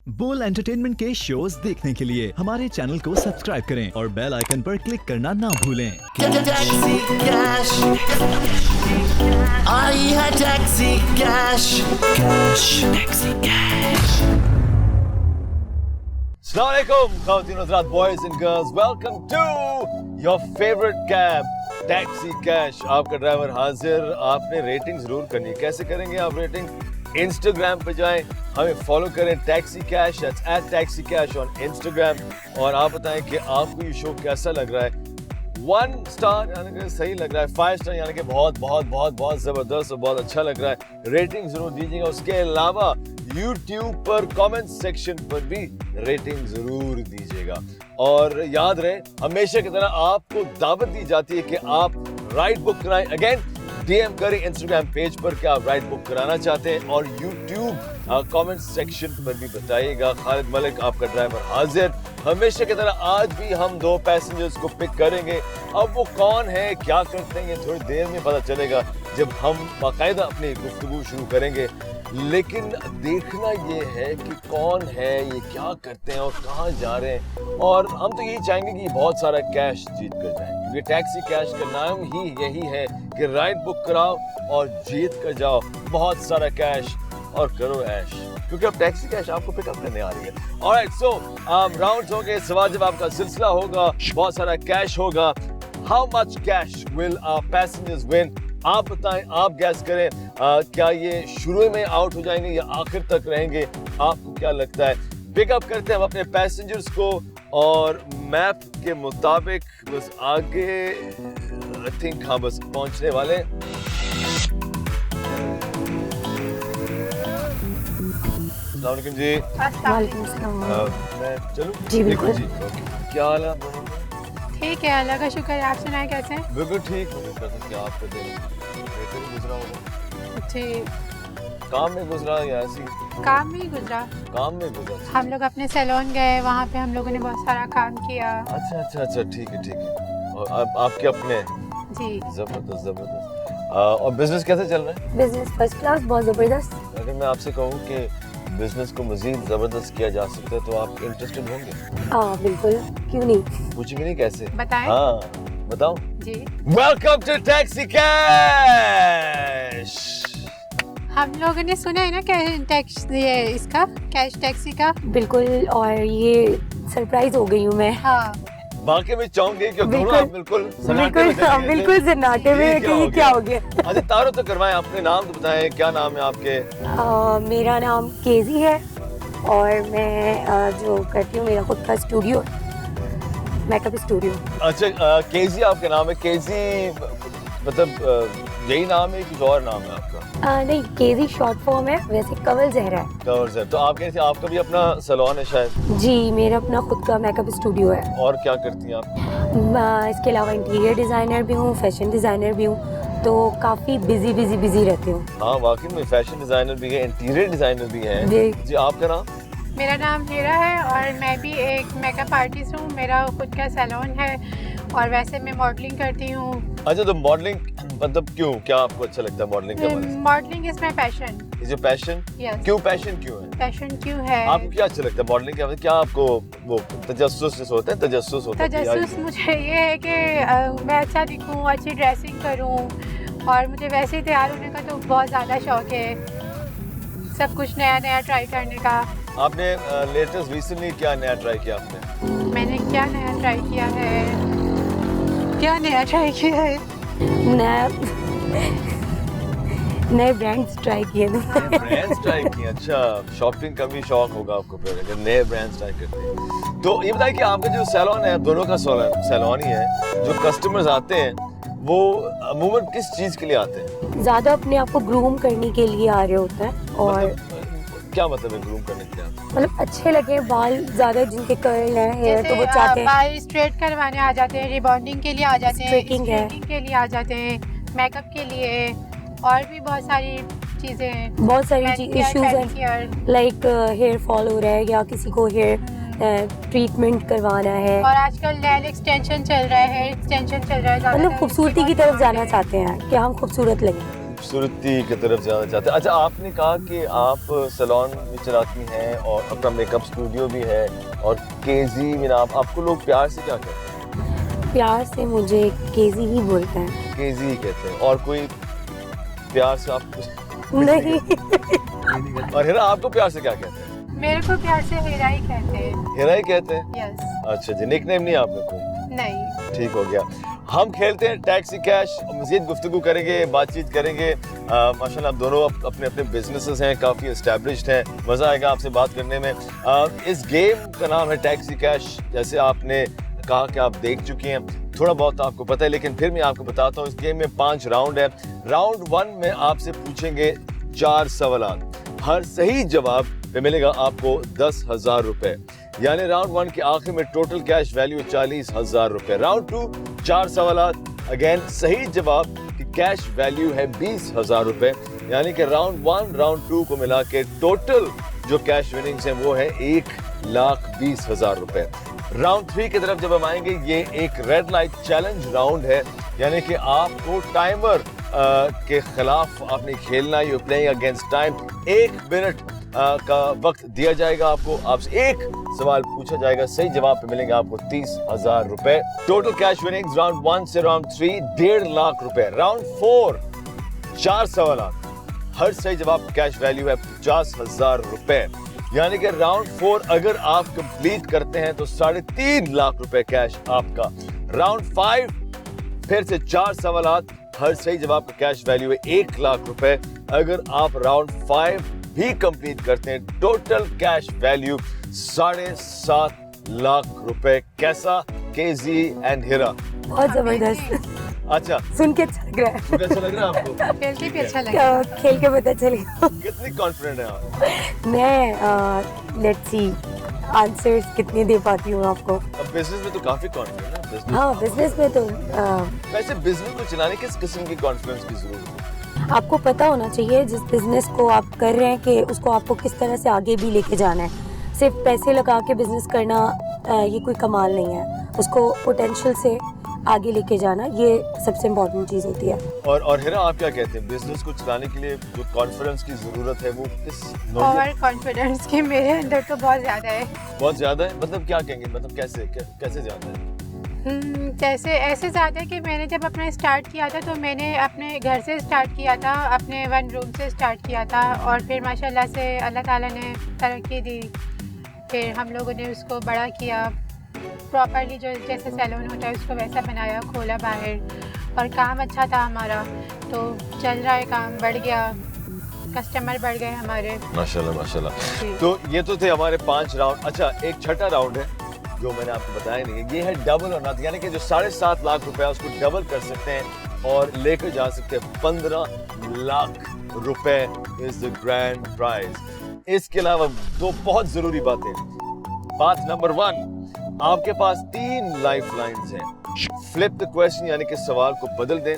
बोल एंटरटेनमेंट के शोज देखने के लिए हमारे चैनल को सब्सक्राइब करें और बेल आइकन पर क्लिक करना ना भूलें। टैक्सी कैश आई है, टैक्सी कैश टैक्सी कैश। अस्सलाम वालेकुम ख़वातीन हज़रात, boys and girls, welcome to your favourite cab taxi cash. आपका ड्राइवर हाजिर। आपने रेटिंग जरूर करनी है। कैसे करेंगे आप रेटिंग? इंस्टाग्राम पे जाएं, हमें फॉलो करें taxi cash @taxi cash on Instagram, और आप बताएं कि आपको ये शो कैसा लग रहा है। 1 स्टार यानी कि सही लग रहा है, 5 स्टार यानी कि बहुत बहुत बहुत बहुत ज़बरदस्त और बहुत अच्छा लग रहा है। रेटिंग जरूर दीजिएगा। उसके अलावा YouTube पर कमेंट सेक्शन पर भी रेटिंग जरूर दीजिएगा। और याद रहे, हमेशा की तरह आपको दावत दी जाती है कि आप राइड बुक कराएं। अगेन DM करें इंस्टाग्राम पेज पर कि आप राइड बुक कराना चाहते हैं, और YouTube कमेंट सेक्शन पर भी बताइएगा। खालिद मलिक आपका ड्राइवर हाजिर। हमेशा की तरह आज भी हम 2 पैसेंजर्स को पिक करेंगे। अब वो कौन है, क्या करते हैं, ये थोड़ी देर में पता चलेगा जब हम बाकायदा अपनी गुफ्तगू शुरू करेंगे। लेकिन देखना ये है कि कौन है, ये क्या करते हैं और कहाँ जा रहे हैं। और हम तो यही चाहेंगे कि बहुत सारा कैश जीत कर जाए, क्योंकि टैक्सी कैश का नाम ही यही है कि राइड बुक कराओ और जीत कर जाओ बहुत सारा कैश और करो ऐश, क्योंकि अब टैक्सी कैश आपको पिकअप करने आ रही है। ऑलराइट, सो राउंड्स होंगे, सवाल जवाब का सिलसिला होगा, बहुत सारा कैश होगा। How much cash will passengers win? आप बताएं, आप गैस करें। क्या ये शुरू में आउट हो जाएंगे या आखिर तक रहेंगे? आपको क्या लगता है? पिकअप करते हैं हम अपने पैसेंजर्स को, और मैप के मुताबिक बस आगे आई थिंक हाँ बस पहुंचने वाले। अस्सलाम वालेकुम जी। वालेकुम सलाम। मैं चलूं? जी बिल्कुल। जी, क्या हाल है आप? ठीक है, अल्लाह का शुक्र है। आप सुनाए कैसे हैं? बिल्कुल ठीक। क्या आपका दिन बेहतर गुजरा होगा? जी, काम में गुजरा या ऐसी? काम में ही गुजरा। काम में गुजरा। हम लोग अपने सैलून गए, वहाँ पे हम लोगों ने बहुत सारा काम किया। अच्छा ठीक है। और आपके अपने? जी, जबरदस्त। और बिजनेस कैसे चल रहा है? बिजनेस फर्स्ट क्लास, बहुत ज़बरदस्त। अगर मैं आपसे कहूँ कि बिजनेस को मजीद जबरदस्त किया जा सकता है तो आप इंटरेस्टेड होंगे? हाँ बिल्कुल, क्यों नहीं। पूछेंगे नहीं कैसे? बताएं। हाँ बताओ जी, वेलकम टू टैक्सी कैश। हम लोगों ने सुना है ना टैक्स, ये इसका कैश टैक्सी का। बिल्कुल, और ये सरप्राइज हो गई हूँ मैं। हाँ बाकी में चाहूंगी कि दोनों आप बिल्कुल बिल्कुल सन्नाटे में कि ये क्या हो गया। अच्छा तारो तो करवाएं, अपने नाम तो बताएं, क्या नाम है आपके? मेरा नाम केजी है, और मैं जो करती हूँ, मेरा खुद का स्टूडियो, मेकअप स्टूडियो। अच्छा केजी आपका नाम है? केजी मतलब यही नाम है, कुछ और नाम है आपका? नहीं, केजी शॉर्ट फॉर्म है, वैसे कंवल जहरा है। कंवल जहरा। तो आपका भी अपना सैलून है शायद? जी, मेरा अपना खुद का मेकअप स्टूडियो है। और क्या करती हैं आप? इसके अलावा इंटीरियर डिज़ाइनर भी हूँ, फैशन डिज़ाइनर भी हूँ, तो काफ़ी बिजी रहती हूँ। हाँ वाकई में फैशन डिज़ाइनर भी है, इंटीरियर डिज़ाइनर भी है। जी आपका नाम? मेरा नाम हीरा है, और मैं भी एक मेकअप आर्टिस्ट हूँ। मेरा खुद का सैलून है, और वैसे मैं मॉडलिंग करती हूँ। अच्छा, तो मॉडलिंग मतलब क्यों, क्या आपको अच्छा लगता है मॉडलिंग करना? Modelling is my passion. Is your passion? Yes. क्यों पैशन क्यों है? पैशन क्यों है? आपको क्या अच्छा लगता है मॉडलिंग के? क्या आपको वो तजस्सुस होता है? तजस्सुस मुझे ये है कि मैं अच्छा दिखूं, अच्छी ड्रेसिंग करूं, और मुझे वैसे ही तैयार होने का तो बहुत ज़्यादा शौक है, सब कुछ नया नया ट्राई करने का। आपने लेटेस्ट रिसेंटली क्या नया ट्राई किया आपने? मैंने क्या नया ट्राई किया है? नए ब्रांड्स ट्राई किए थे। ब्रांड्स ट्राई किए? अच्छा, शॉपिंग का भी शौक होगा आपको फिर अगर नए ब्रांड्स ट्राई करते हैं। तो ये बताइए कि आपका जो सैलून है, दोनों का सैलून ही है, जो कस्टमर्स आते हैं वो अमूमन किस चीज के लिए आते हैं? ज्यादा अपने आप को ग्रूम करने के लिए आ रहे होते हैं। और क्या मतलब है ग्रूम करने के लिए? मतलब अच्छे लगे बाल, ज्यादा जिनके कर्ल हैं, हेयर, तो वो चाहते हैं। बाल स्ट्रेट करवाने आ जाते हैं, रिबॉन्डिंग के लिए आ जाते हैं, स्ट्रेटिंग के लिए आ जाते हैं, मेकअप के लिए, और भी बहुत सारी चीजें हैं। बहुत सारी इश्यूज हैं, लाइक हेयर फॉल हो रहा है, या किसी को हेयर ट्रीटमेंट करवाना है, और आजकल नेल एक्सटेंशन चल रहा है, हेयर एक्सटेंशन चल रहा है। मतलब खूबसूरती की तरफ जाना चाहते हैं कि हम खूबसूरत लगें। खूबसूरती की तरफ जाना चाहते हैं। अच्छा, आपने कहा कि आप सैलून भी चलाती हैं और अपना मेकअप स्टूडियो भी है और केजी में आपको लोग प्यार से क्या कहते हैं? प्यार से मुझे केजी ही बोलते हैं। केजी कहते हैं। और कोई प्यार से आपको नहीं। और हिरा आपको प्यार से क्या कहते हैं? मेरे को प्यार से हीरा ही कहते हैं। हिरा ही कहते हैं? यस। अच्छा जी, निकनेम नहीं है आपने कोई? नहीं। ठीक हो गया। हम खेलते हैं टैक्सी कैश, मज़ीद गुफ्तगू करेंगे, बातचीत करेंगे। माशाल्लाह आप दोनों अपने अपने बिजनेसेस हैं, काफ़ी एस्टैब्लिश्ड हैं, मज़ा आएगा आपसे बात करने में। इस गेम का नाम है टैक्सी कैश। जैसे आपने कहा कि आप देख चुकी हैं, थोड़ा बहुत आपको पता है, लेकिन फिर मैं आपको बताता हूँ। इस गेम में 5 राउंड है। राउंड 1 में आपसे पूछेंगे 4 सवाल। हर सही जवाब पे मिलेगा आपको 10,000 रुपए। यानी राउंड 1 के आखिर में टोटल कैश वैल्यू 40,000 रुपए। राउंड 2 4 सवाल, अगेन सही जवाब की कैश वैल्यू है 20,000 रुपए। यानी कि राउंड 1 राउंड 2 को मिला के टोटल जो कैश विनिंग्स हैं वो है 1,20,000 रुपए। राउंड 3 की तरफ जब हम आएंगे, ये एक रेड लाइट चैलेंज राउंड है। यानी कि आपको टाइमर के खिलाफ आपने खेलना, you playing against time. 1 minute का वक्त दिया जाएगा आपको, आपसे एक सवाल पूछा जाएगा, सही जवाब पे मिलेंगे आपको 30,000 रुपए। टोटल कैश विनिंग्स राउंड 1 से राउंड 3 1.5 लाख रुपए। राउंड 4 4 सवाल, हर सही जवाब कैश वैल्यू है 50,000 रुपए। यानी कि राउंड 4 अगर आप कंप्लीट करते हैं तो 3.5 लाख रुपए कैश आपका। राउंड 5 फिर से 4 सवाल, हर सही जवाब का कैश वैल्यू है 1 लाख रुपए। अगर आप राउंड 5 भी कंप्लीट करते हैं, टोटल कैश वैल्यू 7.5 लाख रुपए। कैसा केजी एंड हिरा? बहुत जबरदस्त। अच्छा, सुन के अच्छा लग रहा है। अच्छा लग रहा है आपको? खेल के भी अच्छा लगा। खेल के पता चलेगा। कितनी कॉन्फिडेंट है आप? मैं लेट्स सी आंसर्स कितने दे पाती हूँ आपको। अब बिजनेस में तो काफी कॉन्फिडेंट है बिजनेस। हाँ, बिजनेस में तो वैसे बिजनेस को चलाने किस किस्म की कॉन्फिडेंस की जरूरत है? आपको पता होना चाहिए जिस बिजनेस को आप कर रहे हैं कि उसको आपको किस तरह से आगे भी लेके जाना है। सिर्फ पैसे लगा के बिजनेस करना ये कोई कमाल नहीं है। उसको पोटेंशियल से आगे लेके जाना, ये सबसे इम्पोर्टेंट चीज़ होती है। और हिरा आप क्या कहते हैं, बिजनेस को चलाने के लिए जो कॉन्फिडेंस की जरूरत है वो किस ओवर कॉन्फिडेंस की मेरे अंदर तो बहुत ज्यादा है। बहुत ज्यादा है? मतलब क्या कहेंगे, मतलब कैसे ज्यादा है? जैसे ऐसे ज़्यादा कि मैंने जब अपना स्टार्ट किया था तो मैंने अपने घर से स्टार्ट किया था, अपने 1 रूम से स्टार्ट किया था, और फिर माशाल्लाह से अल्लाह ताला ने तरक्की दी। फिर हम लोगों ने उसको बड़ा किया, प्रॉपरली जो जैसे सैलून होता है उसको वैसा बनाया, खोला बाहर, और काम अच्छा था हमारा, तो चल रहा है, काम बढ़ गया, कस्टमर बढ़ गए हमारे। माशाल्लाह माशाल्लाह। जी। तो ये तो थे हमारे 5 राउंड। अच्छा, एक छठा राउंड है जो मैंने आपको बताया नहीं है, ये है डबल और नॉट। यानी कि जो 7.5 लाख रुपए उसको डबल कर सकते हैं और लेकर जा सकते हैं 15 लाख रुपए इज द ग्रैंड प्राइज। इसके अलावा 2 बहुत जरूरी बातें। बात नंबर 1, आपके पास 3 लाइफ लाइन्स हैं। फ्लिप द क्वेश्चन, यानी कि सवाल को बदल दें।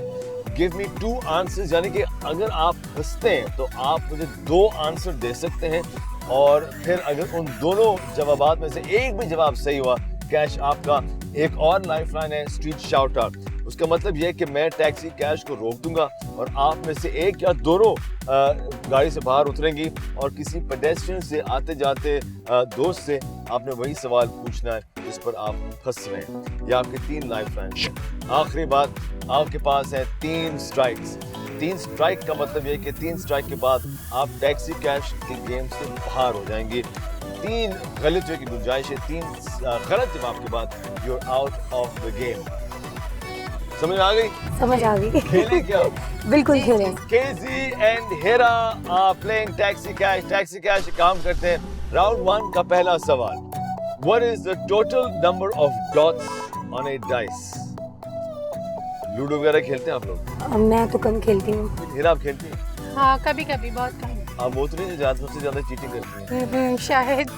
गिव मी 2 आंसर्स, यानी कि अगर आप हंसते हैं तो आप मुझे 2 आंसर दे सकते हैं, और फिर अगर उन दोनों जवाबात में से एक भी जवाब सही हुआ, कैश आपका। एक और लाइफ लाइन है स्ट्रीट शाउट आउट। उसका मतलब यह है कि मैं टैक्सी कैश को रोक दूंगा और आप में से एक या दोनों गाड़ी से बाहर उतरेंगी और किसी पेडेस्ट्रियन से आते जाते दोस्त से आपने वही सवाल पूछना है जिस पर आप फंस रहे हैं। ये आपके 3 लाइफ लाइन है। आखिरी बात, आपके पास है 3 स्ट्राइक्स। 3 स्ट्राइक का मतलब ये कि 3 स्ट्राइक के बाद आप टैक्सी कैश के गेम से बाहर हो जाएंगे। 3 गलतियों की गुंजाइश है। 3 गलत जवाब के बाद you are out of the game. समझ आ गई? समझ आ गई। खेलें क्या? बिल्कुल खेलें। KG and Heera are playing taxi cash. Taxi cash काम करते हैं। राउंड 1 का पहला सवाल, what is the total number of dots on a dice? Ludo वगैरह खेलते हैं आप लोग? मैं तो कम खेलती हूँ। हिरा आप खेलती हैं? हाँ, कभी कभी, बहुत कम। आप वो तो नहीं जो सबसे ज्यादा चीटिंग करती हैं? शायद।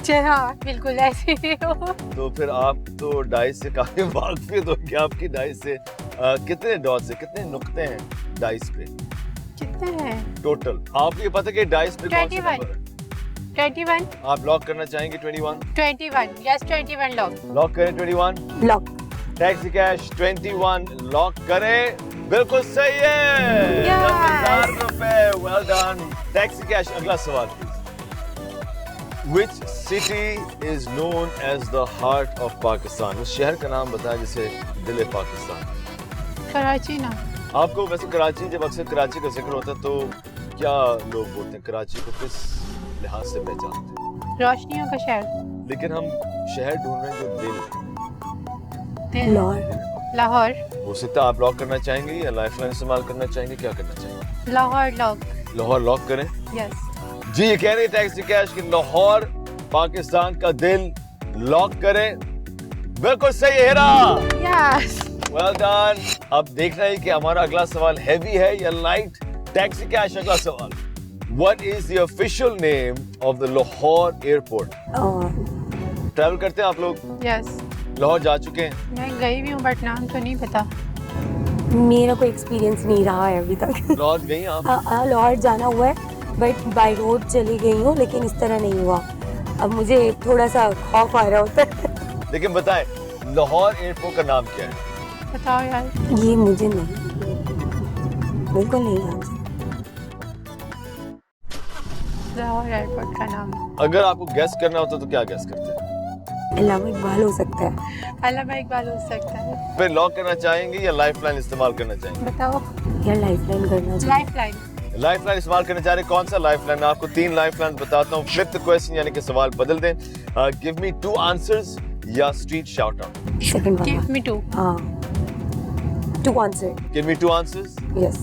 हाँ, बिल्कुल ऐसे ही हो। तो फिर आप तो डाइस से काफी वाकिफ हो कि आपकी डाइस से कितने डॉट्स है, कितने नुक्ते हैं डाइस पे कितने हैं? टोटल? आपको ये पता है कि डाइस पे कौन सा 21। नंबर है? 21। आप लॉक करना चाहेंगे 21? 21, यस 21 लॉक। लॉक करें 21? लॉक। टैक्सी कैश 21 लॉक करें। बिल्कुल सही है। Yes. 10,000 रुपए, well done. टैक्सी कैश, अगला सवाल please. Which city is known as the heart of Pakistan? उस शहर का नाम बताएं जिसे दिल पाकिस्तान। कराची ना। आपको वैसे कराची, जब अक्सर कराची का जिक्र होता है तो क्या लोग बोलते हैं, कराची को किस लिहाज से पहचानते हैं? रोशनियों का शहर। लेकिन हम शहर ढूंढ रहे हैं जो दिल। लाहौर। लाहौर। हो सकता है आप लॉक करना चाहेंगे या लाइफलाइन इस्तेमाल करना चाहेंगे, क्या करना चाहेंगे? लाहौर लॉक। लाहौर लॉक करें। यस। जी, ये कह रही टैक्सी कैश कि लाहौर पाकिस्तान का दिल, लॉक करें। बिल्कुल सही है हीरा। यस। Well done. अब देखना है कि हमारा अगला सवाल हैवी है या लाइट। टैक्सी कैश, अगला सवाल। What is the official name of the Lahore airport? Travel करते हैं आप लोग? यस। लाहौर जा चुके हैं? मैं गई भी हूँ बट नाम तो नहीं पता। मेरा कोई एक्सपीरियंस नहीं रहा है अभी तक। लाहौर गई आप? लाहौर जाना हुआ है बट बाय रोड चली गई हूँ, लेकिन इस तरह नहीं हुआ। अब मुझे थोड़ा सा खौफ आ रहा होता है। लेकिन बताएं, लाहौर एयरपोर्ट का नाम क्या है? बताओ यार। ये मुझे नहीं, बिल्कुल नहीं याद। लाहौर एयरपोर्ट का नाम अगर आपको गेस करना होता तो क्या गेस करते हैं? अल्लामा इकबाल हो सकता है। अल्लामा इकबाल हो सकता है। फिर लॉक करना चाहेंगे या लाइफलाइन इस्तेमाल करना चाहेंगे? बताओ। या लाइफलाइन करना चाहिए। लाइफलाइन। लाइफलाइन इस्तेमाल करना चाह रहे, कौन सा लाइफलाइन? आपको 3 लाइफलाइन बताता हूँ। फ्लिप द क्वेश्चन, यानी कि सवाल बदल दें। गिव मी 2 आंसर्स या street shout out. Second give वाला। मी 2। हाँ, 2 answer. Give me 2 answers. Yes.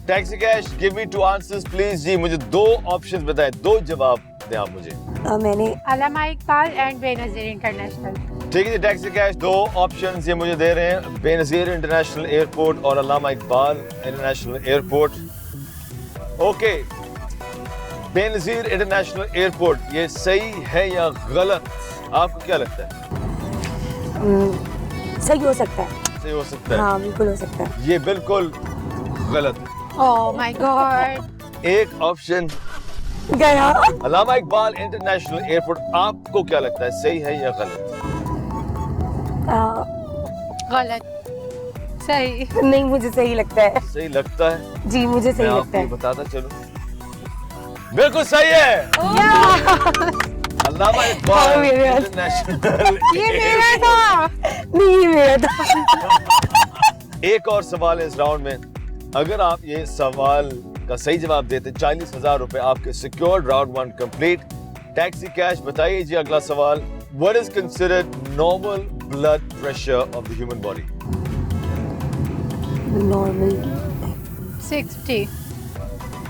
Taxi cash, give me 2 answers please. जी, मुझे 2 ऑप्शंस बताएं, 2 जवाब दें आप मुझे। मैंने अल्लामा इकबाल एंड बेनजीर इंटरनेशनल। ठीक है जी, टैक्सी कैश 2 ऑप्शंस ये मुझे दे रहे हैं, बेनजीर इंटरनेशनल एयरपोर्ट और Allama Iqbal international airport. Okay, Benazir international airport, ये सही है या गलत? आपको क्या लगता है? सही हो सकता है। सही हो सकता है। हाँ, बिल्कुल हो सकता है। ये बिल्कुल गलत है। Oh my God. एक ऑप्शन गया। अल्लामा इकबाल इंटरनेशनल एयरपोर्ट, आपको क्या लगता है, सही है या गलत? गलत। सही। नहीं, मुझे सही लगता है। सही लगता है। जी, मुझे सही मैं लगता आपको है। बताता चलूं, बिल्कुल सही है। अल्लामा इकबाल हाँ, मेरे हाथ। इंटरनेशनल ये मेरा था। नहीं, ये मेरा था। एक और सवाल है इस राउंड में। अगर आप ये सवाल का सही जवाब देते 40,000 रुपए आपके secured. Round 1 complete. Taxi cash, बताइए जी अगला सवाल। What is considered normal blood pressure of the human body? Normal 60।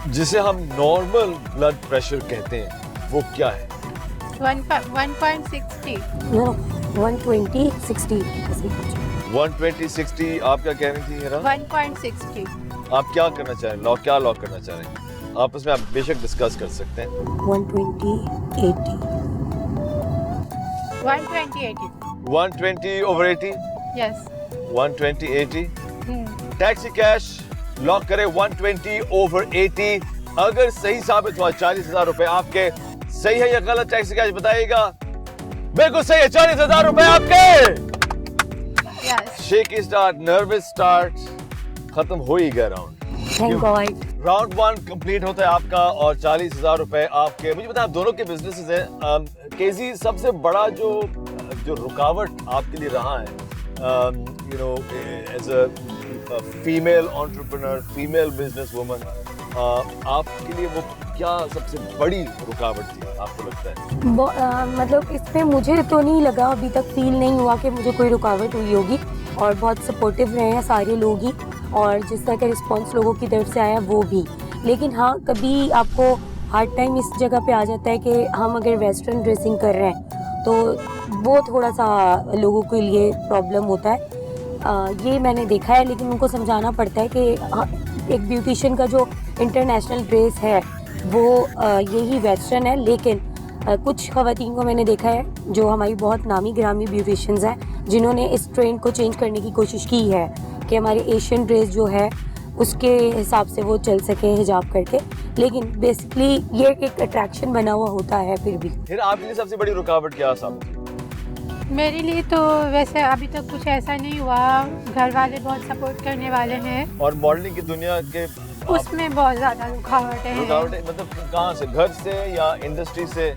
जिसे हम नॉर्मल ब्लड प्रेशर कहते हैं, वो क्या है? 1.60। 120 60 ऐसे कुछ। 120 60। आप क्या कह रही थी हीरा? 1.60। आप क्या करना चाह रहे हैं? क्या लॉक करना चाह रहे हैं? आपस में आप बेशक डिस्कस कर सकते हैं। 120 80। 120 80। 120 over 80। Yes. 120 80। Taxi cash lock करें 120 over 80। अगर सही साबित हुआ 40,000 रुपए आपके। सही है या गलत? टैक्सी कैश बताइएगा। बिल्कुल सही है, 40,000 रुपए आपके। Yes. Shaky start, nervous start, खत्म हो ही गया round. Thank God. Round 1 complete होता है आपका और 40,000 रुपए आपके। मुझे बताएं, आप दोनों के बिजनेसेस हैं। केजी, सबसे बड़ा जो रुकावट आपके लिए रहा है, you know, as a female entrepreneur, female business woman, आपके लिए वो क्या सबसे बड़ी रुकावट थी आपको लगता है? मतलब इसमें मुझे तो नहीं लगा, अभी तक फील नहीं हुआ कि मुझे कोई रुकावट हुई होगी, और बहुत सपोर्टिव रहे हैं सारे लोग ही, और जिस तरह का रिस्पांस लोगों की तरफ से आया वो भी। लेकिन हाँ, कभी आपको हार्ड टाइम इस जगह पे आ जाता है कि हम अगर वेस्टर्न ड्रेसिंग कर रहे हैं तो वो थोड़ा सा लोगों के लिए प्रॉब्लम होता है। ये मैंने देखा है, लेकिन उनको समझाना पड़ता है कि एक ब्यूटिशियन का जो इंटरनेशनल ड्रेस है वो यही वेस्टर्न है। लेकिन कुछ ख़वातीन को मैंने देखा है जो हमारी बहुत नामी ग्रामी ब्यूटिशियंस हैं, जिन्होंने इस ट्रेंड को चेंज करने की कोशिश की है कि हमारे एशियन ड्रेस जो है उसके हिसाब से वो चल सके हिजाब करके। लेकिन बेसिकली ये एक अट्रैक्शन बना हुआ होता है फिर भी। फिर आपके लिए सबसे बड़ी रुकावट क्या साबित हुई? मेरे लिए तो वैसे अभी तक कुछ ऐसा नहीं हुआ, घर वाले बहुत सपोर्ट करने वाले हैं। और मॉडलिंग की दुनिया के उसमें बहुत ज़्यादा रुकावट है। मतलब कहाँ से, घर से या इंडस्ट्री से?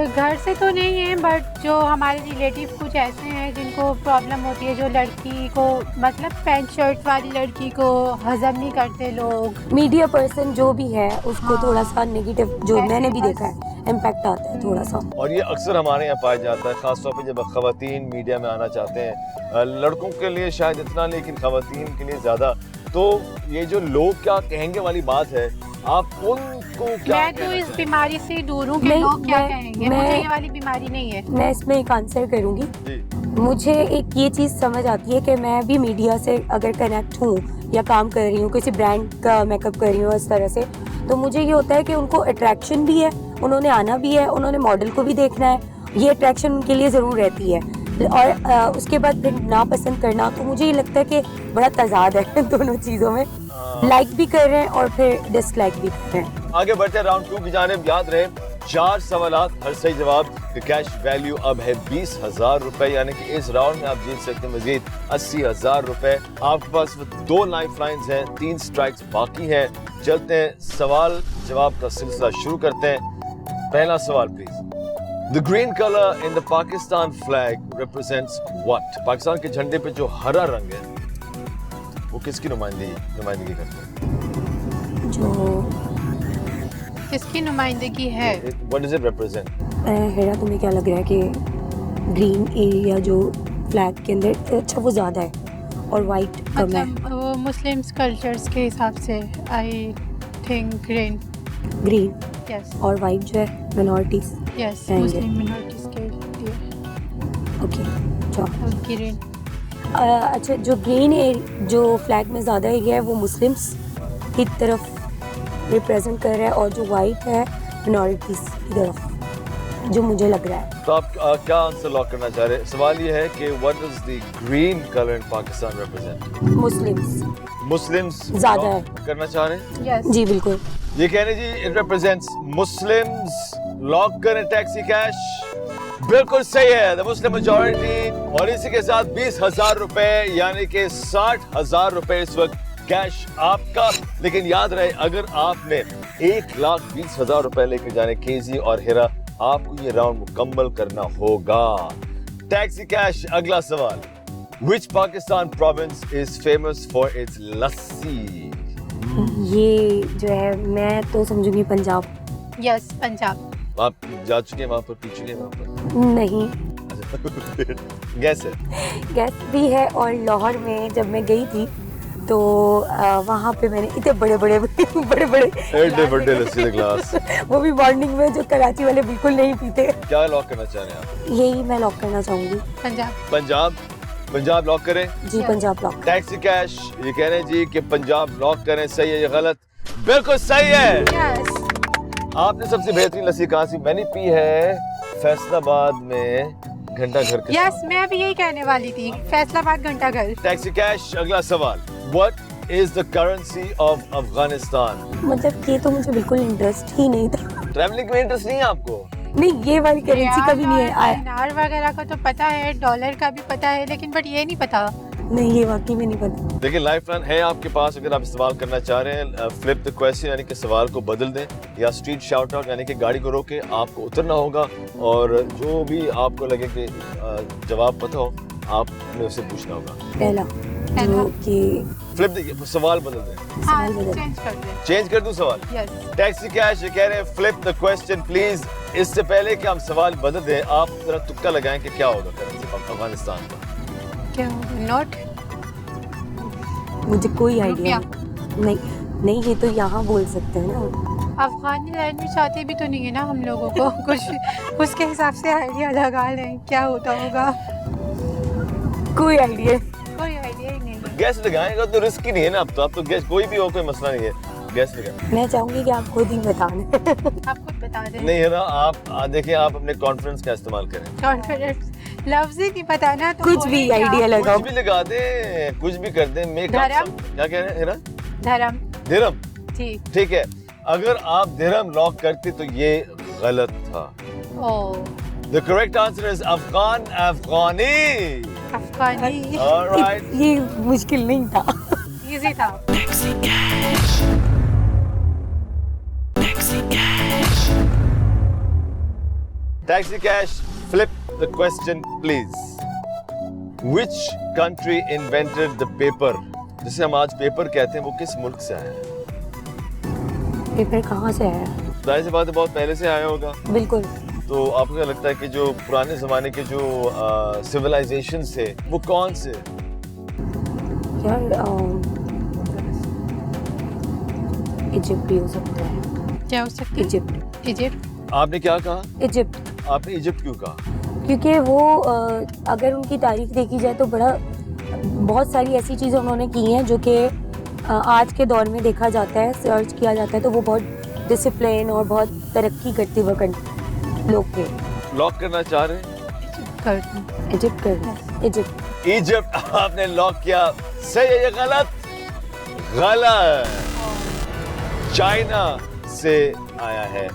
घर से तो नहीं है, बट जो हमारे रिलेटिव कुछ ऐसे हैं जिनको प्रॉब्लम होती है, जो लड़की को मतलब पैंट शर्ट वाली लड़की को हजम नहीं करते लोग। मीडिया पर्सन जो भी है उसको हाँ। थोड़ा सा नेगेटिव, जो ऐसे मैंने भी बस। देखा है, इम्पैक्ट आता है थोड़ा सा। और ये अक्सर हमारे यहाँ पाया जाता है, खासतौर पे जब खवातीन मीडिया में आना चाहते हैं। लड़कों के लिए शायद इतना, लेकिन खवातीन के लिए ज़्यादा। तो ये जो लोग क्या कहेंगे वाली बात है, आप उनको क्या मैं तो इस बीमारी से दूर हूँ कि नहीं, लोग क्या मैं- कहेंगे। मैं- मुझे ये वाली बीमारी नहीं है। मैं इसमें एक आंसर करूँगी। जी, मुझे एक ये चीज़ समझ आती है कि मैं भी मीडिया से अगर कनेक्ट हूँ या काम कर रही हूँ, किसी ब्रांड का मेकअप कर रही हूँ इस तरह से, तो मुझे ये होता है कि उनको अट्रैक्शन भी है, उन्होंने आना भी है, उन्होंने मॉडल को भी देखना है, ये अट्रैक्शन उनके लिए ज़रूर रहती है। और उसके बाद फिर नापसंद करना, तो मुझे ये लगता है कि बड़ा तजाद है दोनों चीज़ों में। लाइक भी कर रहे हैं और फिर डिसलाइक भी कर रहे हैं। आगे बढ़ते हैं राउंड 2 की जानिब। याद रहे 4 सवालात, हर सही जवाब। कैश वैल्यू अब है 20,000 रुपए, यानी कि इस राउंड में आप जीत सकते हैं मजीद 80,000 रुपए। आपके पास 2 लाइफ लाइन्स हैं, 3 स्ट्राइक्स बाकी हैं। चलते हैं, सवाल जवाब का सिलसिला शुरू करते हैं। पहला सवाल please. The green color in the Pakistan flag represents what? Pakistan के झंडे पे जो हरा रंग है वो किसकी नुमाइंदगी करता है? जो किसकी नुमाइंदगी है? What does it represent? Hera, तुम्हें क्या लग रहा है कि ग्रीन एरिया जो फ्लैग के अंदर, अच्छा वो ज़्यादा है और वाइट कम है? मतलब वो मुस्लिम्स कल्चर्स के हिसाब से I think green. Green yes और वाइट जो है मिनॉरिटीज। यस, रहेंगे। मुस्लिम मिनॉरिटीज के लिए ओके, चलो। ग्रीन। अच्छा, जो जो फ्लैग में ज़्यादा एरिया है वो मुस्लिम्स की तरफ रिप्रेजेंट कर रहा है, और जो वाइट है मिनॉरिटीज़ की तरफ, जो मुझे लग रहा है। तो आप क्या आंसर लॉक करना चाह रहे हैं? सवाल ये है कि what does the green colour in Pakistan represent? Muslims Muslims ज़्यादा है। करना चाह रहे हैं? यस। जी बिल्कुल। ये कहने जी इट रिप्रेजेंट्स मुस्लिम्स। लॉक करें टैक्सी कैश। बिल्कुल सही है, द मुस्लिम मेजॉरिटी। और इसी के साथ 20,000 रुपए, यानी कि 60,000 रुपए इस वक्त कैश आपका। लेकिन याद रहे, अगर आपने 1,20,000 रुपए लेकर जाने केजी और हिरा, आपको ये राउंड मुकम्मल करना होगा। टैक्सी कैश, अगला सवाल। Which Pakistan province is famous for its lassi? ये जो है, मैं तो समझूंगी पंजाब। यस, पंजाब। आप जा चुके हैं वहाँ पर, पी चुके हैं वहाँ पर? नहीं, गैस है। गैस भी है। और लाहौर में जब मैं गई थी तो वहाँ पे मैंने इतने बड़े बड़े बड़े लस्सी का ग्लास। वो भी मॉर्निंग में, जो कराची वाले बिल्कुल नहीं पीते। क्या लॉक करना चाह रहे हैं आप? यही मैं लॉक करना चाहूंगी। पंजाब। पंजाब लॉक करें। जी, पंजाब लॉक। टैक्सी कैश ये कह रहे हैं जी कि पंजाब लॉक करें। सही है या गलत? बिल्कुल सही है। यस। आपने सबसे बेहतरीन लस्सी कहाँ से? मैंने पी है फैसलाबाद में, घंटा घर के। यस, मैं भी यही कहने वाली थी, फैसलाबाद घंटा घर। टैक्सी कैश, अगला सवाल। What is the currency of Afghanistan? मतलब ये तो मुझे बिल्कुल इंटरेस्ट ही नहीं था। ट्रैवलिंग में इंटरेस्ट नहीं है आपको? नहीं, ये वाली करेंसी का भी नहीं है। दिनार वगैरह का तो पता है, डॉलर का भी पता है, लेकिन बट ये नहीं पता। नहीं, ये वाकई में नहीं पता। देखिए, लाइफ लाइन है आपके पास, अगर आप इस्तेमाल करना चाह रहे हैं। फ्लिप द क्वेश्चन, यानी कि सवाल को बदल दें, या स्ट्रीट शाउट आउट, यानी कि गाड़ी को रोके आपको उतरना होगा, और जो भी आपको लगे कि जवाब पता हो, आपने उससे पूछना होगा। पहला जो कि फ्लिप द सवाल बदल दें। हाँ, सवाल बदल। चेंज कर दे। चेंज कर दूं सवाल? यस। टैक्सी कैश ये कह रहे हैं फ्लिप द क्वेश्चन प्लीज। इससे पहले कि हम सवाल बदल दें, आप जरा तुक्का लगाएं कि क्या होगा करेंसी ऑफ अफगानिस्तान का। क्या? नोट? मुझे कोई आइडिया रुपया। नहीं। नहीं, ये तो यहाँ बोल सकते हैं ना। अफगानी लैंग्वेज चाहते भी तो नहीं है ना हम लोगों को। कुछ उसके हिसाब से आइडिया लगा लें क्या होता होगा। कोई आइडिया। कोई आइडिया ही नहीं है। गैस लगाएगा तो रिस्क ही नहीं है ना। अब तो गैस कोई भी हो, कोई मसला नहीं है। गैस लगाए। मैं चाहूंगी कि आप खुद ही बताएं। आप खुद बता दें। नहीं है ना, आप देखिए, आप अपने कॉन्फिडेंस का इस्तेमाल करें। कॉन्फिडेंस लफ्ज ही नहीं पता ना, तो कुछ भी बोले क्या? आइडिया लगाओ। कुछ भी लगा दे, कुछ भी कर दे। धर्म। क्या कह रहे हैं हिरा? धर्म। दिरहम। जी। ठीक है, अगर आप दिरहम लॉक करते तो ये गलत था। ओ। The correct answer is Afghan Afghani. Afghani All right. ये मुश्किल नहीं था. इजी था. Taxi Cash. Taxi Cash. Taxi Cash, flip the question, please. Which country invented the paper? जिसे हम आज पेपर कहते हैं, वो किस मुल्क से आया है? पेपर कहाँ से आया? जाहिर सी बात है, बहुत पहले से आया होगा. बिल्कुल. तो आपको क्या लगता है कि जो पुराने जमाने के जो सिविलाइजेशन थे, वो कौन से? यार इजिप्ट भी हो सकता है. क्या हो सकती है? इजिप्ट. इजिप्ट. आपने क्या कहा? इजिप्ट. आपने इजिप्ट क्यों कहा? क्योंकि वो अगर उनकी तारीख देखी जाए तो बहुत सारी ऐसी चीज़ें उन्होंने की हैं जो कि आज के दौर में देखा जाता है, सर्च किया जाता है, तो वो बहुत डिसिप्लिन और बहुत तरक्की करते हुए लोग थे. लॉक करना चाह रहे हैं? कर दूं. इजिप्ट करना. इजिप्ट. इजिप्ट आपने लॉक किया. सही है या गलत? गलत. चाइना से आया है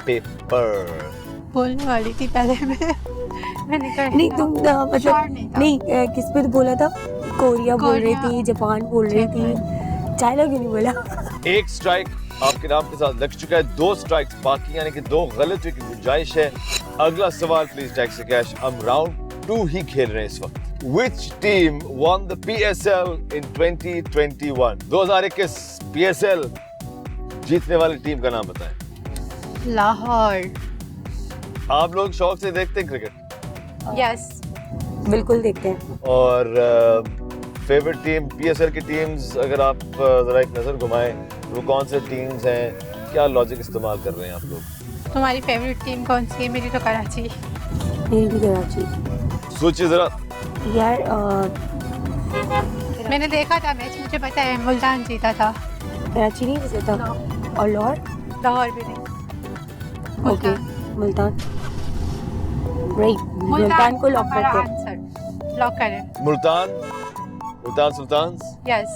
पेपर. बोलने वाली थी पहले मैंने कहा नहीं तुम मतलब श्योर नहीं था. नहीं किस पे बोला था? कोरिया बोल रही कोरिया. थी, जापान बोल रही थी, चाइना क्यों नहीं बोला? एक स्ट्राइक आपके नाम के साथ लग चुका है. 2 स्ट्राइक्स बाकी, यानी कि 2 गलत की गुंजाइश है. अगला सवाल प्लीज टैक्सी कैश. हम राउंड 2 ही खेल रहे हैं इस वक्त. Which team won the PSL in 2021? 2021 PSL जीतने वाली टीम का नाम बताएं. लाहौर. आप लोग शौक से देखते हैं क्रिकेट? यस. बिल्कुल देखते हैं. और फेवरेट टीम PSL की टीम्स अगर आप जरा एक नजर घुमाएं, वो कौन से टीम्स हैं? क्या लॉजिक इस्तेमाल कर रहे हैं आप लोग? तुम्हारी फेवरेट टीम कौन सी है? मेरी तो कराची. मेरी भी कराची. सोचिए जरा. यार मैंने देखा था मैच, मुझे पता है मुल्तान जीता था. कराची नहीं वैसे था. और लाहौर. लाहौर भी नहीं. ओके. मुल्तान. राइट. मुल्तान को लॉक हमारा करते हैं. आंसर लॉक करें. Multan Sultans yes.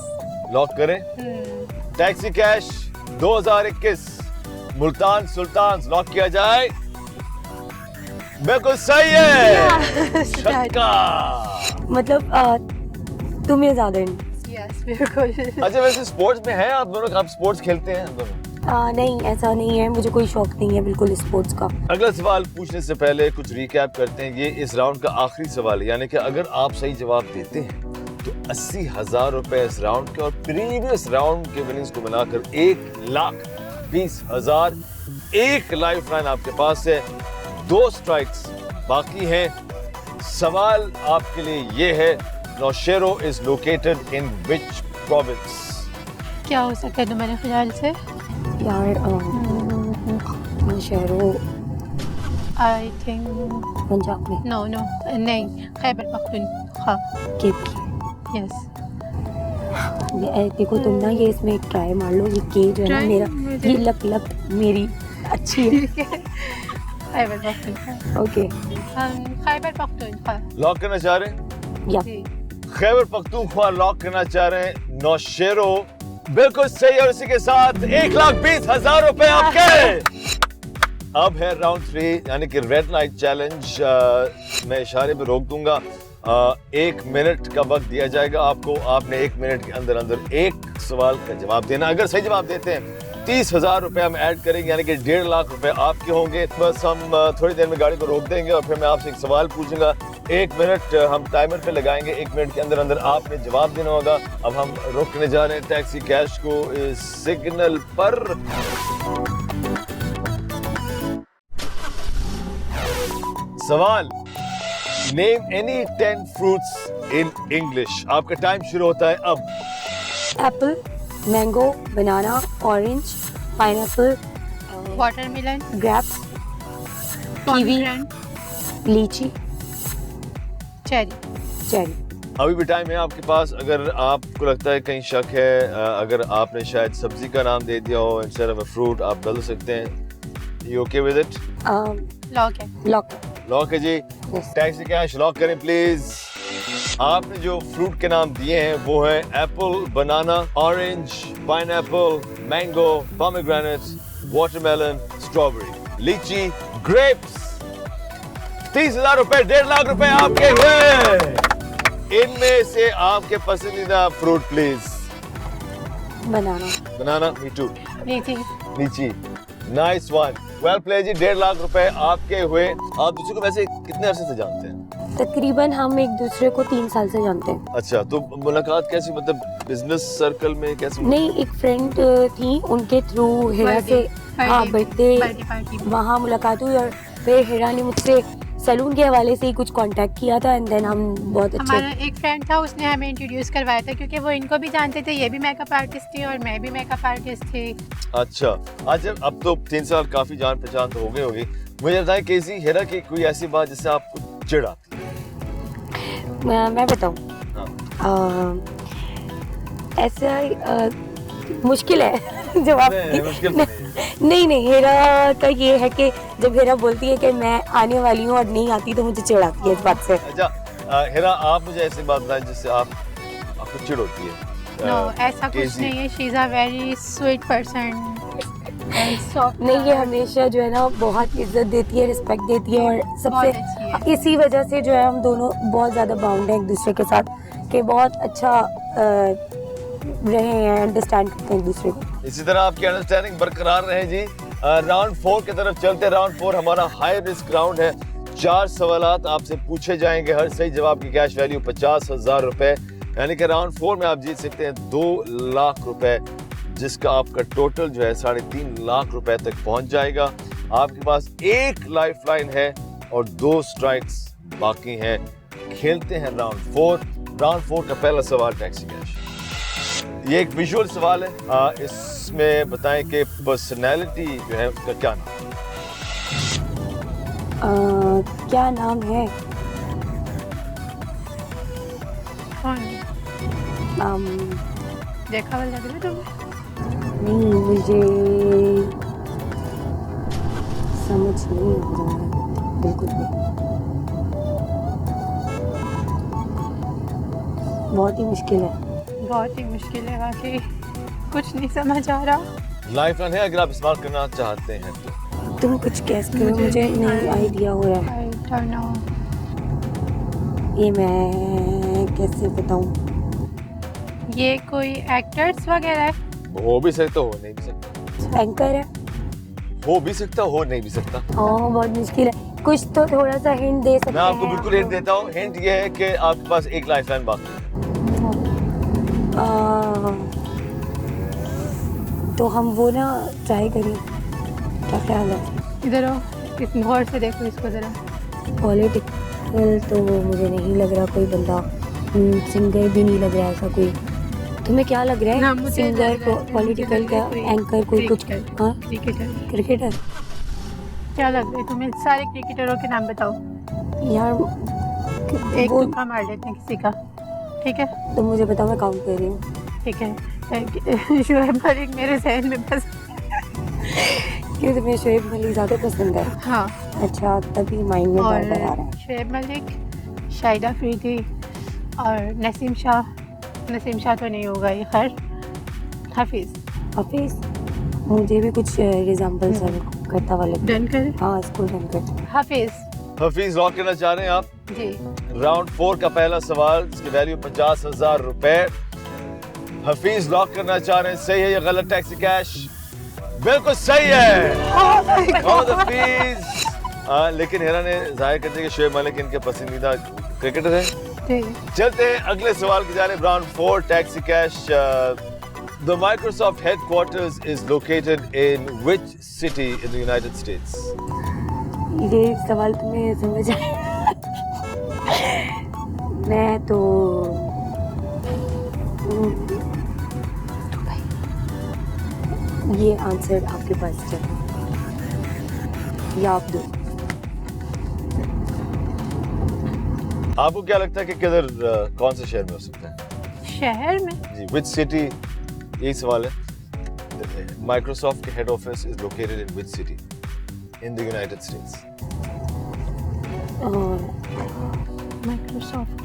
लॉक करें. Taxi cash 2021 Multan Sultans lock किया जाए. बिल्कुल सही है. छक्का. मतलब तुम्हें ज्यादा नहीं. यस बिल्कुल. अच्छा, वैसे स्पोर्ट्स में है आप दोनों? आप स्पोर्ट्स खेलते हैं आप दोनों? नहीं ऐसा नहीं है, मुझे कोई शौक नहीं है बिल्कुल स्पोर्ट्स का. अगला सवाल पूछने से पहले कुछ रिकैप करते हैं. ये इस राउंड का आखिरी सवाल है, यानी कि अगर आप सही जवाब देते हैं तो 80,000 रुपए इस राउंड के और प्रीवियस राउंड के विनिंग्स को मिलाकर 1,20,000. एक लाइफ लाइन आपके पास है. 2 स्ट्राइक्स बाकी हैं. सवाल आपके लिए ये है, Naushero is located in which province? क्या हो सकता है तुम्हारे ख्याल से? यार शहरों आई थिंक पंजाब में. नो नहीं, खैबर पख्तूनख्वा. के यस. देखो तुम ना ये इसमें एक ट्राई मार लो. ये के जो है ना Try मेरा, मुझे- ये लक मेरी अच्छी है. खैबर पख्तूनख्वा. ओके. खैबर पख्तूनख्वा. लॉक करना चाह रहे हैं? या जी. खैबर पख्तूनख्वा लॉक करना चाह रहे हैं. नौशेरो बिल्कुल सही. और इसी के साथ 1,20,000 रुपए आपके. अब है राउंड 3, यानी कि रेड लाइट चैलेंज. मैं इशारे पे रोक दूंगा. 1 मिनट का वक्त दिया जाएगा आपको. आपने 1 मिनट के अंदर अंदर एक सवाल का जवाब देना. अगर सही जवाब देते हैं 30,000 रुपए हम ऐड करेंगे, यानी कि 1.5 लाख रुपए आपके होंगे. बस हम थोड़ी देर में गाड़ी को रोक देंगे और फिर मैं आपसे एक सवाल पूछूंगा. 1 मिनट हम टाइमर पे लगाएंगे. 1 मिनट के अंदर अंदर आपने जवाब देना होगा. अब हम रोकने जा रहे हैं टैक्सी कैश को इस सिग्नल पर. सवाल, name any 10 fruits in English. आपका टाइम शुरू होता है अब. Apple, mango, banana, orange, pineapple, watermelon. Grapes, pomegranate. Lychee, cherry. Cherry. अभी भी टाइम है आपके पास. अगर आपको लगता है कहीं शक है, अगर आपने शायद सब्जी का नाम दे दिया हो इंस्टेड ऑफ अ फ्रूट, आप बदल सकते हैं. You okay with it? Lock है. लॉक. लॉक है जी. टैक्सी कैश लॉक करें प्लीज. आपने जो फ्रूट के नाम दिए हैं वो हैं apple, banana, orange, pineapple, mango, pomegranate, watermelon, strawberry, lychee, grapes. 30,000 रुपए, 1.5 लाख रुपए आपके हुए। इनमें से आपके पसंदीदा fruit please. Banana. Banana, me too. Lychee. Lychee, nice one, well play ji. 1.5 lakh रुपए आपके हुए। आप दूसरे को वैसे कितने अरसे से जानते हैं? तकरीबन हम एक दूसरे को 3 साल से जानते हैं। अच्छा, तो मुलाकात कैसी, मतलब बिजनेस सर्कल में कैसे? नहीं, एक फ्रेंड थी, उनके थ्रू हिरा से, हाँ, बर्थडे पार्टी। वहाँ मुलाकात हुई और फिर हिरा ने मुझसे सैलून के हवाले से ही कुछ कांटेक्ट किया था एंड देन हम बहुत अच्छे। हमारा एक फ्रेंड था, उसने हमें इंट्रोड्यूस करवाया था क्योंकि वो इनको भी जानते थे, ये भी मेकअप आर्टिस्ट थी और मैं भी मेकअप आर्टिस्ट थी। अच्छा, आज अब तो 3 साल काफी जान पहचान तो हो गई होगी। मुझे बताएं केसी, हिरा की कोई ऐसी बात जिससे आपको चिढ़ आती है? मैं बताऊँ, हाँ। ऐसा मुश्किल है जवाब। नहीं, मुश्किल नहीं, हिरा का ये है कि जब हिरा बोलती है कि मैं आने वाली हूँ और नहीं आती तो मुझे चिढ़ आती है इस बात से। अच्छा, हिरा आप मुझे ऐसी बात बताएं जिससे आपको चिढ़ होती है। नो, ऐसा कुछ नहीं है। She is a very sweet person. नहीं, ये हमेशा जो है ना बहुत इज्जत देती है, रिस्पेक्ट देती है और बहुत सबसे अच्छी है। इसी वजह से जो है हम दोनों बहुत ज़्यादा बाउंड हैं एक दूसरे के साथ, कि बहुत अच्छा रहे हैं, अंडरस्टैंड करते हैं एक दूसरे को। इसी तरह आपकी अंडरस्टैंडिंग बरकरार रहे जी। राउंड 4 की तरफ चलते हैं। राउंड 4 हमारा हाई रिस्क राउंड है। 4 सवालात आपसे पूछे जाएंगे, हर सही जवाब की कैश वैल्यू 50,000 रुपए, यानी कि राउंड 4 में आप जीत सकते हैं 2 लाख रुपए, जिसका आपका टोटल जो है 3.5 लाख रुपए तक पहुंच जाएगा। आपके पास एक लाइफ लाइन है और 2 स्ट्राइक्स बाकी हैं। खेलते हैं राउंड 4। राउंड 4 का पहला सवाल टैक्सी कैश। ये एक विजुअल सवाल है। इसमें बताएं कि पर्सनैलिटी जो है उसका क्या नाम है? क्या नाम है? देखा हुआ लग रहा है तुम्हें? नहीं, मुझे समझ नहीं आ रहा है बिल्कुल भी। बहुत ही मुश्किल है। बहुत ही मुश्किल है वाकई, कुछ नहीं समझ आ रहा। लाइफ लाइन है, अगर आप इस्तेमाल करना चाहते हैं तो। तुम कुछ गैस करो, मुझे नहीं आइडिया हो रहा है। I don't know। ये मैं कैसे बताऊं? ये कोई एक्टर्स वगैरह है? हो भी सकता, हो नहीं भी सकता। एंकर है? हो भी सकता, हो नहीं भी सकता। हाँ, बहुत मुश्किल है। कुछ तो थोड़ा सा हिंट दे सकते हैं? मैं आपको बिल्कुल हिंट देता हूँ। हिंट ये है कि आपके पास एक लाइफ लाइन बाकी है। तो हम वो ना ट्राई करें, क्या ख्याल है? इधर हो, इस गौर से देखो इसको जरा। पॉलिटिकल तो मुझे नहीं लग रहा कोई बंदा, सिंगर भी नहीं लग रहा है ऐसा कोई। तुम्हें क्या लग रहा ना, है? मुझे सिंगर, लग रहा है, पॉलिटिकल क्या, एंकर कोई कुछ? हाँ, क्रिकेटर। क्रिकेटर। क्या लग रहा है तुम्हें? सारे क्रिकेटरों के नाम बताओ। यार एक वो तुक्का मार लेते हैं किसी का, ठीक है? तुम मुझे बताओ, मैं काउंट कर रही हूँ। ठीक है। शोएब मलिक मेरे जहन में बस। क्यों, तुम्हें शोएब मलिक ज़्यादा पसंद है? हाँ। अच्छा, तभी माइंड में और बार बार आ रहा है। शोएब मलिक, शाहिद अफरीदी और नसीम शाह। नसीम शाह तो नहीं होगा ये, खैर हाफिज। हाफिज, मुझे भी कुछ एग्जांपल सर करता वाले। डन कर। हाँ, इसको डन कर। हाफिज। हफीज लॉक करना चाह रहे हैं आप? जी। राउंड 4 का पहला सवाल, जिसकी वैल्यू 50,000 रुपए। हफीज लॉक करना चाह रहे हैं, सही है या गलत टैक्सी कैश? बिल्कुल सही है। मोहम्मद हफीज। लेकिन हिरा ने जाहिर कर दिया कि शोएब मलिक इनके पसंदीदा क्रिकेटर हैं। चलते हैं अगले सवाल की जानिब। Round 4 taxi cash. The Microsoft headquarters is located in which city in the United States? ये सवाल तुम्हें समझ आया? मैं तो ये आंसर आपके पास चलो, या आप दो। आपको क्या लगता है कि किधर कौन से शहर में हो सकता है? शहर में? जी, which city, यही सवाल है। माइक्रोसॉफ्ट के head office is located in which city in the United States? Microsoft.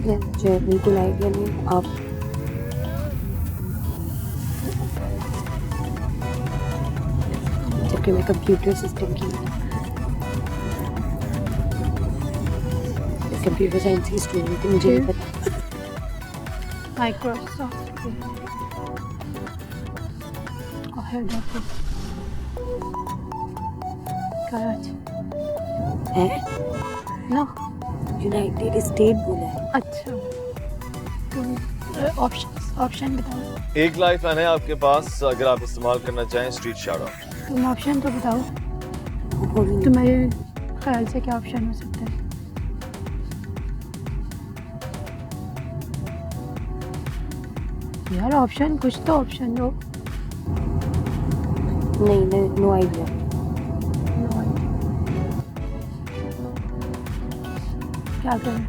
मुझे बिल्कुल आइडिया नहीं। आप जबकि मैं कंप्यूटर सिस्टम की कंप्यूटर साइंस की स्टूडेंट थी, मुझे नहीं पता। माइक्रोसॉफ्ट हेड ऑफिस कराची है ना। यूनाइटेड स्टेट बोला है। अच्छा, तो ऑप्शन बताओ। एक लाइफ लाइन है आपके पास, अगर आप इस्तेमाल करना चाहें स्ट्रीट शाउट आउट। तुम ऑप्शन तो बताओ, वो भी नहीं। तुम्हारे ख्याल से क्या ऑप्शन हो सकता है? यार ऑप्शन, कुछ तो ऑप्शन दो। नहीं, नो आइडिया। क्या करें?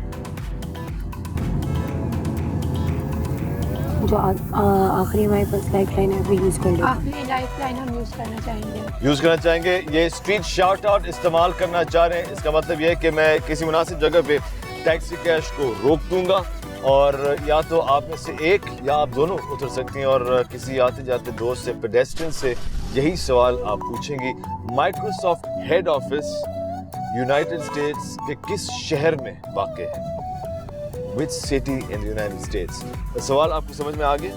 जो आखिरी हमारे पास लाइफ लाइन है वो यूज़ कर लो। आखिरी लाइफ लाइन हम यूज़ करना चाहेंगे। यूज करना चाहेंगे, ये स्ट्रीट शाउट आउट इस्तेमाल करना चाह रहे हैं। इसका मतलब ये है कि मैं किसी मुनासिब जगह पे टैक्सी कैश को रोक दूंगा और या तो आप में से एक या आप दोनों उतर सकती हैं और किसी आते जाते दोस्त से, पेडेस्ट्रियन से यही सवाल आप पूछेंगी। Microsoft head office United States के किस शहर में वाक़ है? Which city in the United States? सवाल आपको समझ में आ गया?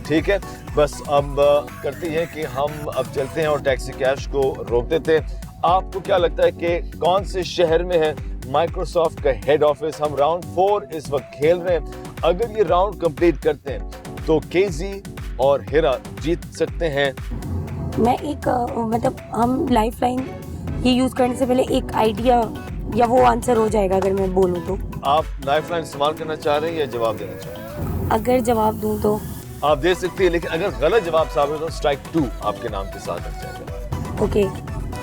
ठीक है, बस अब करते हैं कि हम अब चलते हैं और टैक्सी कैश को रोक देते हैं। आपको क्या लगता है कि कौन से शहर में है माइक्रोसॉफ्ट का हेड ऑफिस? हम राउंड 4 इस वक्त खेल रहे हैं। अगर ये राउंड कंप्लीट करते हैं तो केजी और हिरा जीत सकते हैं। मैं एक मतलब हम लाइफ लाइन ये यूज़ करने से पहले एक आइडिया या वो आंसर हो जाएगा अगर मैं बोलूँ तो। आप लाइफ लाइन इस्तेमाल करना चाह रहे हैं या जवाब देना चाह रहे हैं? अगर जवाब दूँ तो आप दे सकती है, लेकिन अगर गलत जवाब साबित हो तो स्ट्राइक 2 आपके नाम के साथ लग जाएगा। ओके,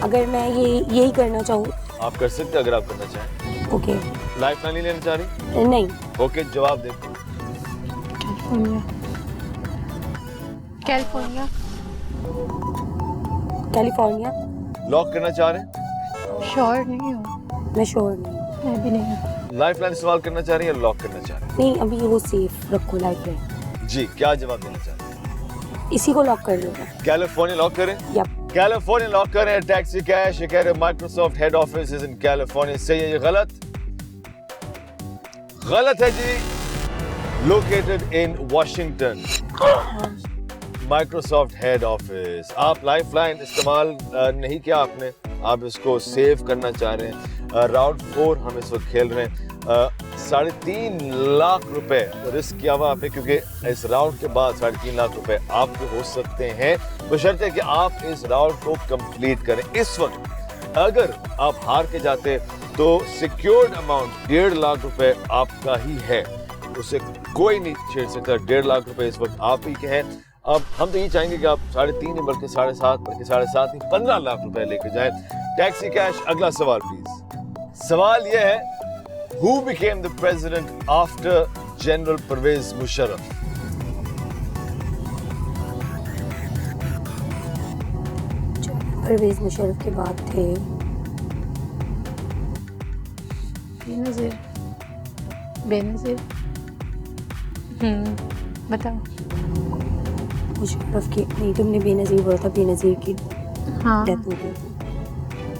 अगर मैं यही करना चाहूँ आप कर सकते हैं अगर आप करना चाहें। ओके। लाइफ लाइन नहीं लेना चाह रही? नहीं, ओके, जवाब दें। कैलिफोर्निया। कैलिफोर्निया। लॉक करना चाह रहे हैं? श्योर नहीं हो? मैं श्योर नहीं। मैं भी नहीं। लाइफ लाइन इस्तेमाल करना चाह रही है या लॉक करना चाह रहे नहीं, अभी वो सेफ रखो लाइफ लाइन। हैं? जी, क्या जवाब देना चाह रहे हैं? इसी को लॉक कर लो। कैलिफोर्निया लॉक करें? यप। कैलिफोर्निया लॉक करें। टैक्सी कैश ये कह रहे Microsoft head office is in California. सही है ये गलत? गलत है जी। Located in Washington. Microsoft head office. आप लाइफ लाइन इस्तेमाल नहीं किया आपने, आप इसको सेव करना चाह रहे हैं। राउंड 4 हम इस वक्त खेल रहे हैं। 3.5 लाख रुपए रिस्क किया हुआ आपने, क्योंकि इस राउंड के बाद 3.5 लाख रुपए आपके हो सकते हैं, बशर्ते कि आप इस राउंड को कंप्लीट करें। इस वक्त अगर आप हार के जाते तो सिक्योर्ड अमाउंट 1.5 लाख रुपए आपका ही है, उसे कोई नहीं छेड़ सकता। 1.5 लाख रुपए इस वक्त आप ही के हैं। अब हम तो ये चाहेंगे कि आप 3.5 नहीं बल्कि 7.5 बल्कि 7.5 नहीं 15 लाख रुपए लेके जाएं। Taxi cash. अगला सवाल प्लीज। सवाल यह है, Who became the president after General Pervez Musharraf? Parvez Musharraf के बाद थे बेनज़ीर। बताओ। मुशर्रफ की नहीं, तुमने बेनज़ीर बोला था, बेनज़ीर की हाँ, डेथ हो गई,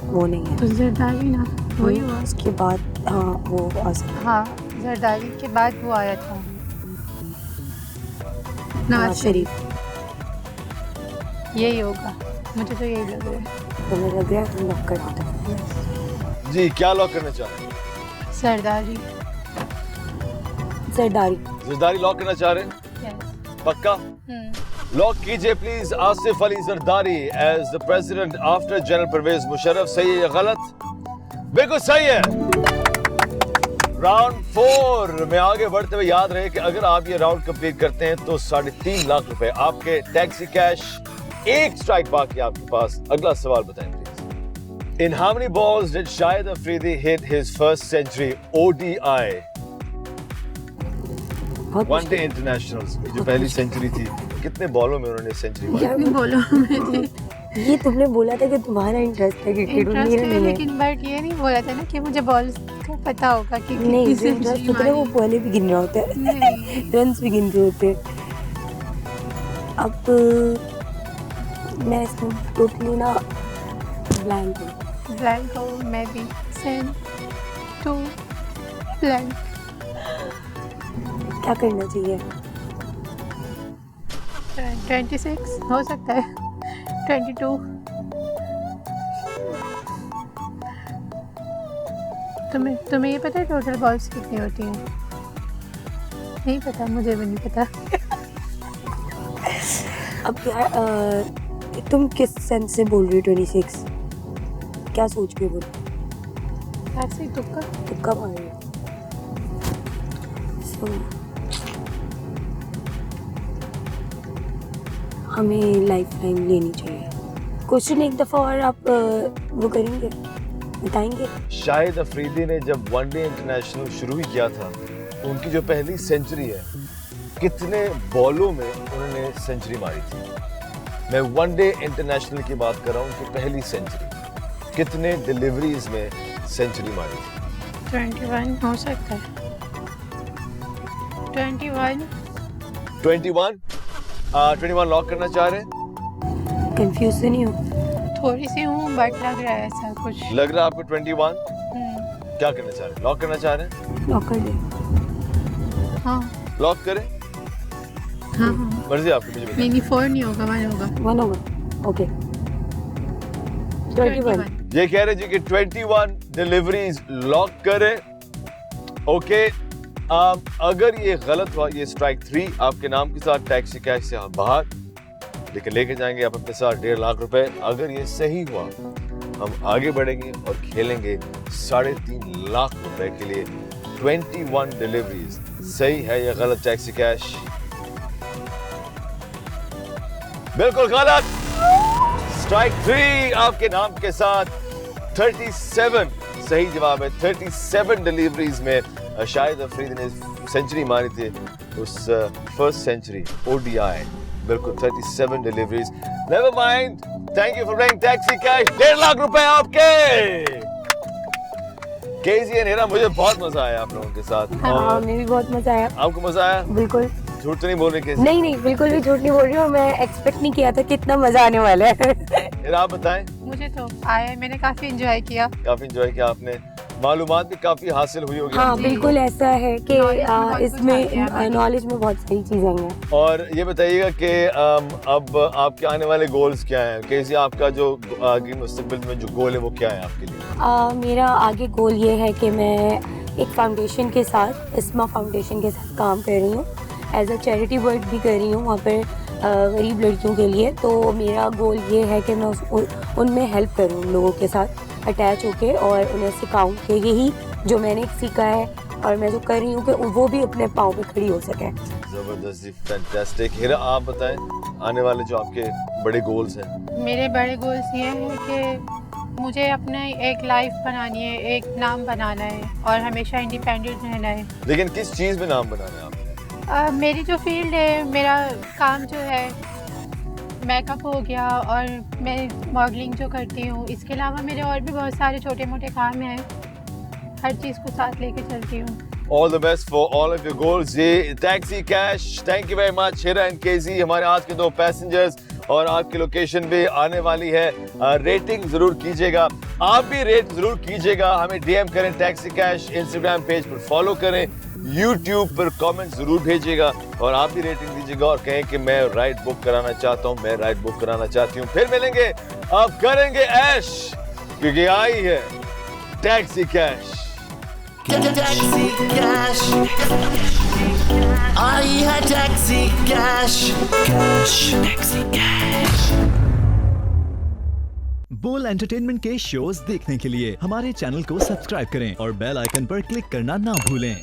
वो नहीं है। तो जरदारी ना, वही हुआ। उसके बाद हाँ वो आसम। हाँ, जरदारी के बाद वो आया था नवाज शरीफ। यही होगा, मुझे तो यही लग रहा है। तुम्हें लग रहा है तुम लॉक कर दो। जी, क्या लॉक करना चाह रहे हैं? सरदारी। जरदारी। जरदारी लॉक करना चाह रहे हैं? यस। पक्का? लॉक कीजिए please. Asif Ali Zardari as the president after general Pervez Musharraf. सही है या गलत? बिल्कुल सही है। राउंड 4 में आगे बढ़ते हुए याद रहे कि अगर आप ये राउंड कंप्लीट करते हैं तो 3.5 लाख रुपए आपके। Taxi cash. एक स्ट्राइक बाकी आपके पास। अगला सवाल बताएं please. In how many balls did Shahid Afridi hit his first century ODI one day internationals? जो पहली सेंचुरी थी, कितने बॉलों में उन्होंने सेंचुरी मारी? क्या भी बोलो मुझे। ये तुमने बोला था कि तुम्हारा इंटरेस्ट है क्रिकेट में, मेरा नहीं है। लेकिन बट ये नहीं बोला था ना कि मुझे बॉल का पता होगा कि नहीं, कितनी जो इंटरेस्ट century होता है वो मारी। पहले भी गिन रहा होता है, नहीं। रन्स भी गिन रहे होते हैं। अब मैं इसमें टोटली ना ब्लैंक हूँ। ब्लैंक हो, मैं भी सेम 2 लैंड क्या करना चाहिए? 26 हो सकता है, 22। तुम्हें ये पता है टोटल बॉल्स कितनी होती हैं? नहीं पता, मुझे भी नहीं पता। अब क्या तुम किस सेंस से बोल रही हो 26? क्या सोच के बोल? ऐसे ही तुक्का मार रही हो? हमें लाइफ टाइम लेनी चाहिए। क्वेश्चन एक दफ़ा और आप वो करेंगे, बताएंगे? शाहिद अफरीदी ने जब वनडे इंटरनेशनल शुरू किया था, उनकी जो पहली सेंचुरी है, कितने बॉलों में उन्होंने सेंचुरी मारी थी? मैं वनडे इंटरनेशनल की बात कर रहा हूँ, उनकी पहली सेंचुरी, कितने डिलीवरीज में सेंचुरी मारी थी? 21 हो सकता है। 21 लॉक करना चाह रहे हैं? कंफ्यूज तो नहीं हो? थोड़ी सी हूँ, बट लग रहा है ऐसा कुछ। लग रहा है आपको 21? क्या करना चाह रहे हैं? लॉक करना चाह रहे हैं? लॉक कर दे। हाँ लॉक करें? हाँ। मर्जी आपकी, मुझे बताइए। नहीं 4 नहीं होगा, 1 होगा। 1 होगा, ओके। 21। ये कह रहे जी कि 21 डिलीवरीज लॉक करें। ओके, अगर ये गलत हुआ, ये स्ट्राइक 3 आपके नाम के साथ, टैक्सी कैश से आप बाहर, लेकिन लेके जाएंगे आप अपने साथ 1.5 लाख रुपए। अगर ये सही हुआ, हम आगे बढ़ेंगे और खेलेंगे 3.5 लाख रुपए के लिए। 21 डिलीवरीज, सही है या गलत टैक्सी कैश? बिल्कुल गलत। स्ट्राइक 3 आपके नाम के साथ। 37 सही जवाब है। 37 डिलीवरीज में शाहिद अफरीदी ने सेंचुरी मारी थी, उस फर्स्ट सेंचुरी ODI। बिल्कुल 37 deliveries. Never mind, thank you for bringing taxi cash. 1.5 lakh रुपए आपके। केजी एंड हेरा, मुझे बहुत मजा आया आप लोगों के साथ। हाँ, हमें भी बहुत मजा आया। आपको मजा आया? बिल्कुल। झूठ तो नहीं बोल रहे केजी? नहीं, बिल्कुल भी झूठ नहीं बोल रही हूँ। मैं एक्सपेक्ट नहीं किया था कि इतना मजा आने वाला है। हेरा आप बताएं। मुझे तो आया, मैंने काफी एंजॉय किया। काफी एंजॉय किया आपने, मालूमात भी काफी हासिल हुई होगी। हाँ, बिल्कुल ऐसा है कि इसमें नॉलेज में बहुत सारी चीजें हैं। और ये बताइएगा कि अब आपके आने वाले गोल्स क्या हैं? कैसे आपका जो आगे मुस्तकबिल में जो गोल है वो क्या है आपके लिए? मेरा आगे गोल ये है कि मैं एक फाउंडेशन के साथ, इस्मा फाउंडेशन के साथ काम कर रही हूँ। एज अ चैरिटी वर्क भी कर रही हूँ वहाँ पर गरीब लड़कियों के लिए। तो मेरा गोल ये है कि मैं उनमें हेल्प करूँ, उन लोगों के साथ अटैच होके, और उन्हें सिखाऊं कि यही जो मैंने सीखा है और मैं जो कर रही हूँ कि वो भी अपने पाँव पे खड़ी हो सके। जबरदस्त, फैंटास्टिक। हीरा आप बताएं, आने वाले जो आपके बड़े गोल्स हैं? मेरे बड़े गोल्स ये हैं कि मुझे अपने एक लाइफ बनानी है, एक नाम बनाना है और हमेशा इंडिपेंडेंट रहना है। लेकिन किस चीज़ में नाम बनाना है आपने? मेरी जो फील्ड है, मेरा काम जो है मेकअप हो गया और मैं मॉडलिंग जो करती हूँ, इसके अलावा मेरे और भी बहुत सारे छोटे मोटे काम हैं। हर चीज़ को साथ लेके चलती हूँ। All the best for all of your goals। ये taxi cash, thank you very much. Heera and KG हमारे आज के 2 पैसेंजर्स, और आपकी लोकेशन भी आने वाली है। रेटिंग जरूर कीजिएगा, आप भी रेट जरूर कीजिएगा, हमें DM करें टैक्सी कैश, इंस्टाग्राम पेज पर फॉलो करें, YouTube पर कमेंट जरूर भेजिएगा, और आप भी रेटिंग दीजिएगा और कहें कि मैं राइड बुक कराना चाहता हूं, मैं राइड बुक कराना चाहती हूं। फिर मिलेंगे, आप करेंगे ऐश, क्योंकि आई है टैक्सी कैश। Taxi cash. आई है टैक्सी कैश। Taxi cash. बोल एंटरटेनमेंट के शोज देखने के लिए हमारे चैनल को सब्सक्राइब करें और बेल आइकन पर क्लिक करना ना भूलें।